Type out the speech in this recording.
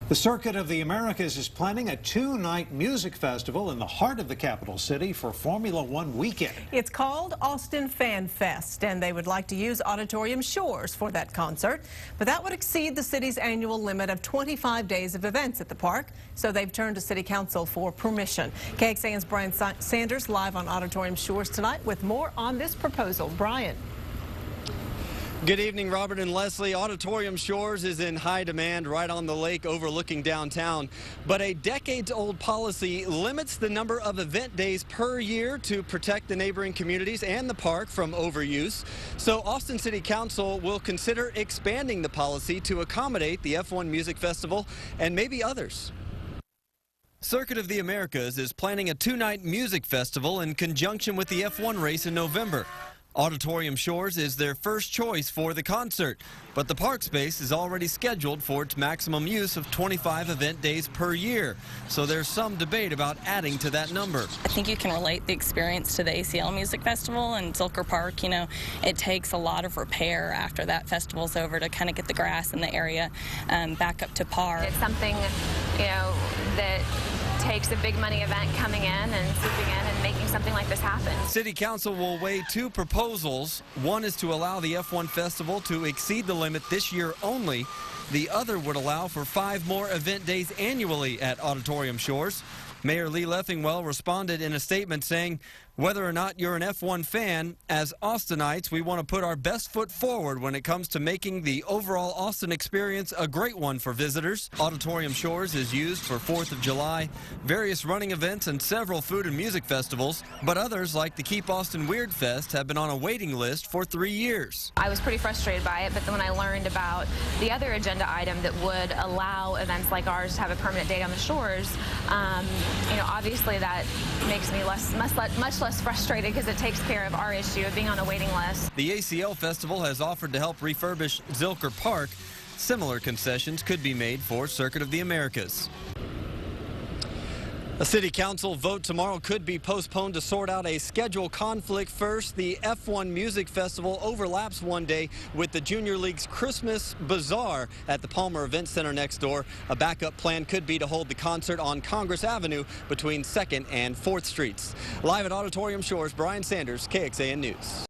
The Circuit of the Americas is planning a two-night music festival in the heart of the capital city for Formula One weekend. It's called Austin Fan Fest, and they would like to use Auditorium Shores for that concert. But that would exceed the city's annual limit of 25 days of events at the park, so they've turned to City Council for permission. KXAN's Brian Sanders live on Auditorium Shores tonight with more on this proposal. Brian. Good evening, Robert and Leslie. Auditorium Shores is in high demand right on the lake overlooking downtown. But a decades-old policy limits the number of event days per year to protect the neighboring communities and the park from overuse. So Austin City Council will consider expanding the policy to accommodate the F1 Music Festival and maybe others. Circuit of the Americas is planning a two-night music festival in conjunction with the F1 race in November. Auditorium Shores is their first choice for the concert, but the park space is already scheduled for its maximum use of 25 event days per year, so there's some debate about adding to that number. I think you can relate the experience to the ACL Music Festival and Zilker Park. You know, it takes a lot of repair after that festival's over to kind of get the grass in the area back up to par. It's something, that takes a big money event coming in and swooping in and making something like this happen. City Council will weigh two proposals. One is to allow the F1 Festival to exceed the limit this year only. The other would allow for 5 more event days annually at Auditorium Shores. Mayor Lee Leffingwell responded in a statement saying, "Whether or not you're an F1 fan, as Austinites, we want to put our best foot forward when it comes to making the overall Austin experience a great one for visitors." Auditorium Shores is used for 4th of July, various running events, and several food and music festivals. But others, like the Keep Austin Weird Fest, have been on a waiting list for 3 years. I was pretty frustrated by it, but then when I learned about the other agenda item that would allow events like ours to have a permanent date on the shores, obviously that makes me much less frustrated because it takes care of our issue of being on a waiting list. The ACL Festival has offered to help refurbish Zilker Park. Similar concessions could be made for Circuit of the Americas. A city council vote tomorrow could be postponed to sort out a schedule conflict. First, the F1 Music Festival overlaps one day with the Junior League's Christmas Bazaar at the Palmer Event Center next door. A backup plan could be to hold the concert on Congress Avenue between 2nd and 4th Streets. Live at Auditorium Shores, Brian Sanders, KXAN News.